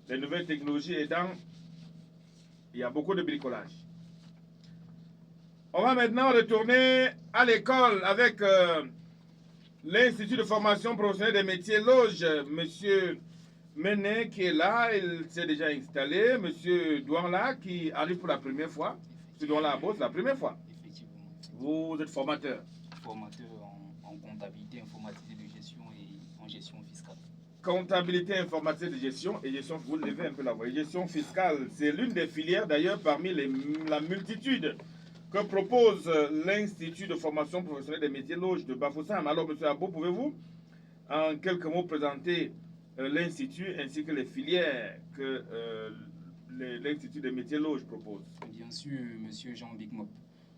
les nouvelles technologies aidant, il y a beaucoup de bricolage. On va maintenant retourner à l'école avec l'Institut de formation professionnelle des métiers Loge. Monsieur Mené qui est là, il s'est déjà installé. Monsieur Douanla qui arrive pour la première fois. Monsieur Douanla c'est la première fois. Effectivement. Vous êtes formateur. Formateur en comptabilité informatisée de gestion et en gestion fiscale. Comptabilité informatisée de gestion et gestion, vous levez un peu la voix. Gestion fiscale, c'est l'une des filières d'ailleurs parmi la multitude que propose l'Institut de formation professionnelle des métiers Loge de Bafoussam. Alors, monsieur Abo, pouvez-vous en quelques mots présenter l'Institut ainsi que les filières que l'Institut des métiers Loge propose? Bien sûr, monsieur Jean Bigmop.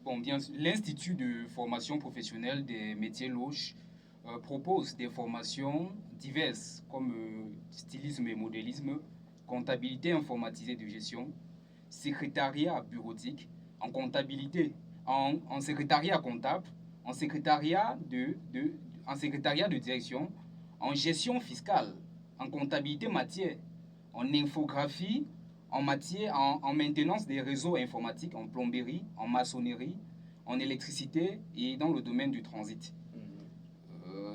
Bon, bien sûr, l'Institut de formation professionnelle des métiers Loge propose des formations diverses comme stylisme et modélisme, comptabilité informatisée de gestion, secrétariat bureautique, en comptabilité, en secrétariat comptable, en secrétariat de direction, en gestion fiscale, en comptabilité matière, en infographie, en maintenance des réseaux informatiques, en plomberie, en maçonnerie, en électricité et dans le domaine du transit.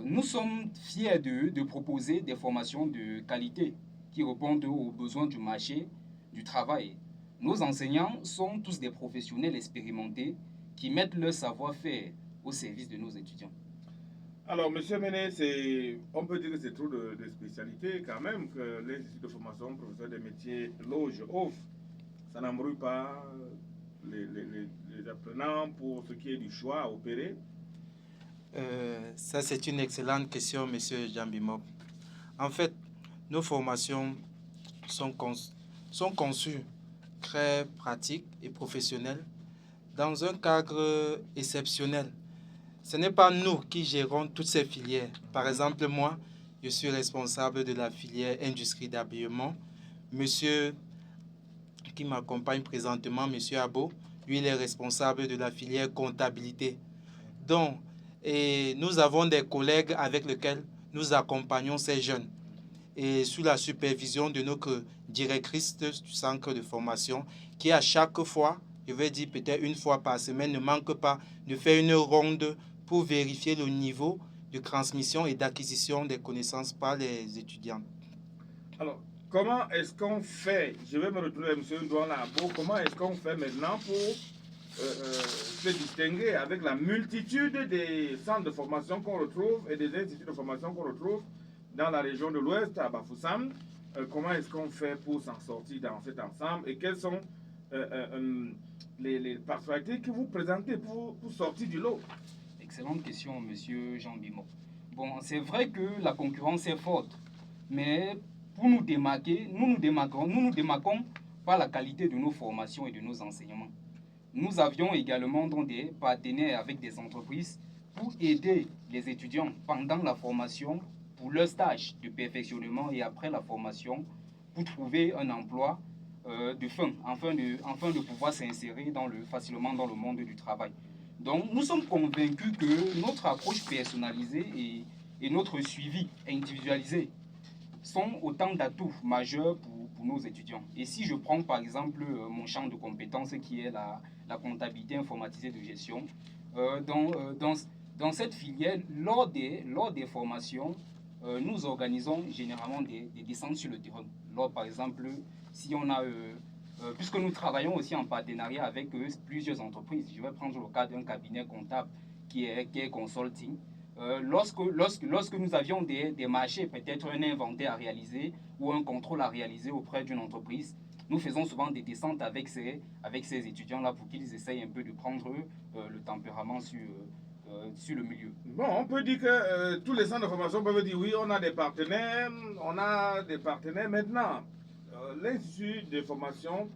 Nous sommes fiers de proposer des formations de qualité qui répondent aux besoins du marché du travail. Nos enseignants sont tous des professionnels expérimentés qui mettent leur savoir-faire au service de nos étudiants. Alors, monsieur Mené, on peut dire que c'est trop de spécialités quand même que l'Institut de formation professionnelle des métiers Loge offre. Ça n'embrouille pas les apprenants pour ce qui est du choix à opérer. Ça, c'est une excellente question, monsieur Jambimop. En fait, nos formations sont conçues très pratiques et professionnelles dans un cadre exceptionnel. Ce n'est pas nous qui gérons toutes ces filières. Par exemple, moi, je suis responsable de la filière industrie d'habillement. Monsieur qui m'accompagne présentement, monsieur Abo, lui, il est responsable de la filière comptabilité. Donc, et nous avons des collègues avec lesquels nous accompagnons ces jeunes. Et sous la supervision de notre directrice du centre de formation, qui à chaque fois, je vais dire peut-être une fois par semaine, ne manque pas de faire une ronde pour vérifier le niveau de transmission et d'acquisition des connaissances par les étudiants. Alors, comment est-ce qu'on fait? Je vais me retrouver avec M. Douanla. Comment est-ce qu'on fait maintenant pour se distinguer avec la multitude des centres de formation qu'on retrouve et des instituts de formation qu'on retrouve dans la région de l'Ouest, à Bafoussam? Comment est-ce qu'on fait pour s'en sortir dans cet ensemble et quelles sont les particularités que vous présentez pour sortir du lot? Excellente question, monsieur Jean Bimot. Bon, c'est vrai que la concurrence est forte, mais pour nous démarquer, nous nous démarquons par la qualité de nos formations et de nos enseignements. Nous avions également donc des partenaires avec des entreprises pour aider les étudiants pendant la formation, pour leur stage de perfectionnement et après la formation, pour trouver un emploi afin de pouvoir s'insérer facilement dans le monde du travail. Donc nous sommes convaincus que notre approche personnalisée et notre suivi individualisé sont autant d'atouts majeurs pour nos étudiants. Et si je prends par exemple mon champ de compétences qui est la comptabilité informatisée de gestion, dans cette filière, lors des formations, nous organisons généralement des descentes sur le terrain. Lors, par exemple, si on a, puisque nous travaillons aussi en partenariat avec plusieurs entreprises, je vais prendre le cas d'un cabinet comptable qui est Consulting. Lorsque nous avions des marchés, peut-être un inventaire à réaliser ou un contrôle à réaliser auprès d'une entreprise, nous faisons souvent des descentes avec ces étudiants-là pour qu'ils essayent un peu de prendre le tempérament sur le milieu. Bon, on peut dire que tous les centres de formation peuvent dire oui, on a des partenaires maintenant. L'Institut de formation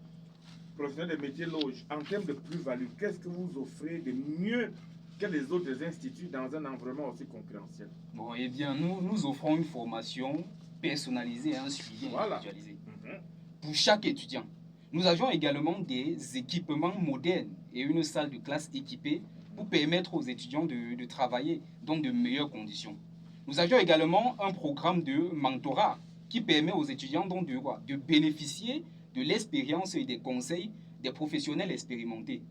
professionnelle des métiers Loge, en termes de plus-value, qu'est-ce que vous offrez de mieux que les autres instituts dans un environnement aussi concurrentiel? Bon, eh bien, nous offrons une formation personnalisée et un suivi individualisé pour chaque étudiant. Nous avions également des équipements modernes et une salle de classe équipée pour permettre aux étudiants de travailler dans de meilleures conditions. Nous avions également un programme de mentorat qui permet aux étudiants donc de bénéficier de l'expérience et des conseils des professionnels expérimentés.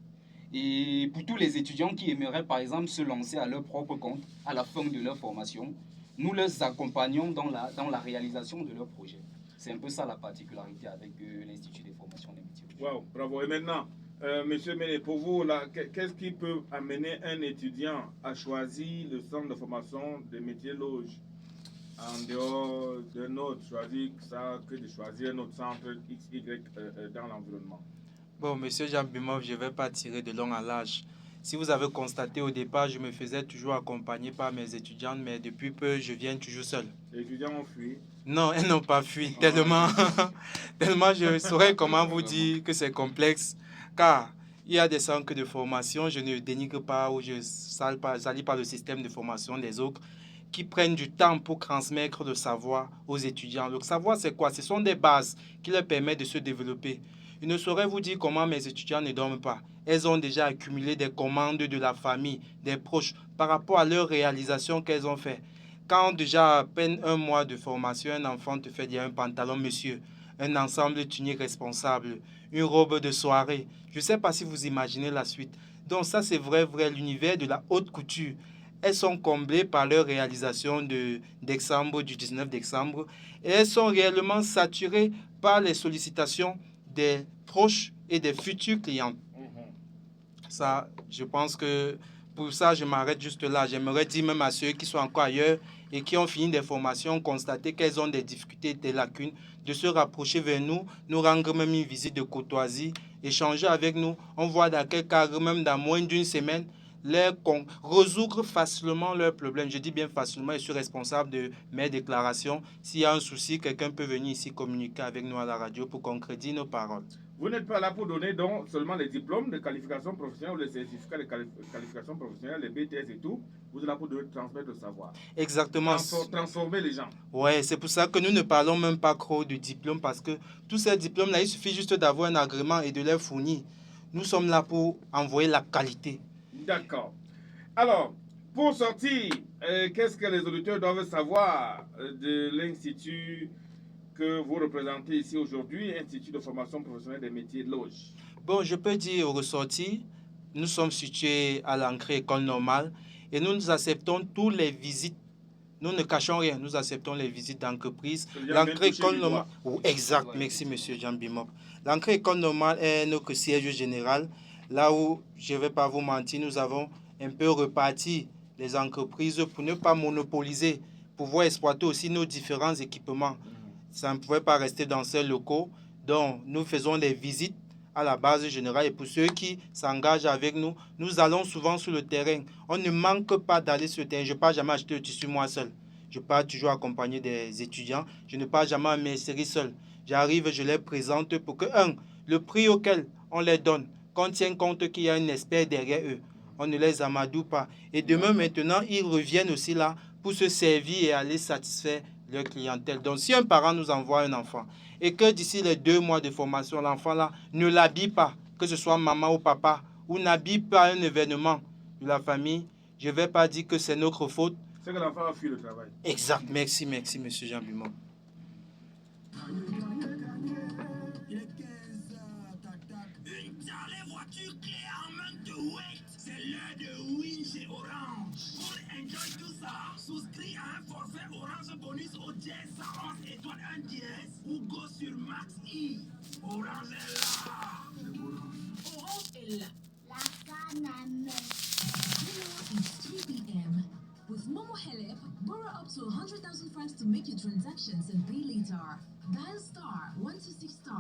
Et pour tous les étudiants qui aimeraient par exemple se lancer à leur propre compte à la fin de leur formation, nous les accompagnons dans la réalisation de leur projet. C'est un peu ça la particularité avec l'Institut des formations des métiers. Wow, bravo. Et maintenant, Monsieur Méné, pour vous, qu'est-ce qui peut amener un étudiant à choisir le centre de formation des métiers loges en dehors d'un autre, choisir ça que de choisir un autre centre XY dans l'environnement? Bon, monsieur Jean Bimov, je ne vais pas tirer de long à large. Si vous avez constaté au départ, je me faisais toujours accompagner par mes étudiantes, mais depuis peu, je viens toujours seul. Les étudiants ont fui. Non, elles n'ont pas fui, tellement, tellement je saurais comment vous dire que c'est complexe, car il y a des centres de formation, je ne dénigre pas ou je salis pas le système de formation des autres, qui prennent du temps pour transmettre le savoir aux étudiants. Le savoir, c'est quoi? Ce sont des bases qui leur permettent de se développer. Je ne saurais vous dire comment mes étudiants ne dorment pas. Elles ont déjà accumulé des commandes de la famille, des proches, par rapport à leur réalisation qu'elles ont fait. Quand déjà à peine un mois de formation, un enfant te fait dire un pantalon monsieur, un ensemble tunique responsable, une robe de soirée. Je ne sais pas si vous imaginez la suite. Donc ça, c'est vrai, l'univers de la haute couture. Elles sont comblées par leur réalisation du 19 décembre, et elles sont réellement saturées par les sollicitations des proches et des futurs clients. Ça, je pense que pour ça, je m'arrête juste là. J'aimerais dire même à ceux qui sont encore ailleurs et qui ont fini des formations, constater qu'elles ont des difficultés, des lacunes, de se rapprocher vers nous, nous rendre même une visite de courtoisie, échanger avec nous. On voit dans quel cas, même dans moins d'une semaine, résoudre facilement leurs problèmes. Je dis bien facilement, je suis responsable de mes déclarations. S'il y a un souci, quelqu'un peut venir ici communiquer avec nous à la radio pour qu'on crédite nos paroles. Vous n'êtes pas là pour donner donc seulement les diplômes de qualification professionnelle ou les certificats de qualification professionnelle, les BTS et tout. Vous êtes là pour transmettre le savoir. Exactement. Transformer les gens. Ouais, c'est pour ça que nous ne parlons même pas trop de diplômes, parce que tous ces diplômes-là, il suffit juste d'avoir un agrément et de les fournir. Nous sommes là pour envoyer la qualité. D'accord. Alors, pour sortir, qu'est-ce que les auditeurs doivent savoir de l'Institut que vous représentez ici aujourd'hui, Institut de formation professionnelle des métiers de loge? Bon, je peux dire au ressorti, nous sommes situés à l'entrée école normale et nous acceptons toutes les visites. Nous ne cachons rien, nous acceptons les visites d'entreprise. L'entrée école normale. Oh, exact, merci monsieur Jean Bimop. L'entrée école normale est notre siège général. Là où, je ne vais pas vous mentir, nous avons un peu reparti les entreprises pour ne pas monopoliser, pouvoir exploiter aussi nos différents équipements. Ça ne pouvait pas rester dans ces locaux. Donc, nous faisons des visites à la base générale. Et pour ceux qui s'engagent avec nous, nous allons souvent sur le terrain. On ne manque pas d'aller sur le terrain. Je ne pars jamais acheter le tissu moi seul. Je pars toujours accompagné des étudiants. Je ne pars jamais en mercerie seul. J'arrive, je les présente pour que, le prix auquel on les donne, qu'on tienne compte qu'il y a un expert derrière eux. On ne les amadoue pas. Et demain, maintenant, ils reviennent aussi là pour se servir et aller satisfaire leur clientèle. Donc, si un parent nous envoie un enfant et que d'ici les 2 mois de formation, l'enfant là ne l'habille pas, que ce soit maman ou papa, ou n'habille pas un événement de la famille, je ne vais pas dire que c'est notre faute. C'est que l'enfant a fui le travail. Exact. Merci, monsieur Jean Bimop. C'est l'heure de win chez Orange. Pour enjoy tout ça, souscris à un forfait Orange bonus au 10 111 étoile 1 dièse ou go sur Max E. Orange est là. Orange est là. La canne. It's 3 p.m. With Momo Help, borrow up to 100,000 francs to make your transactions and pay later. Dial *126*.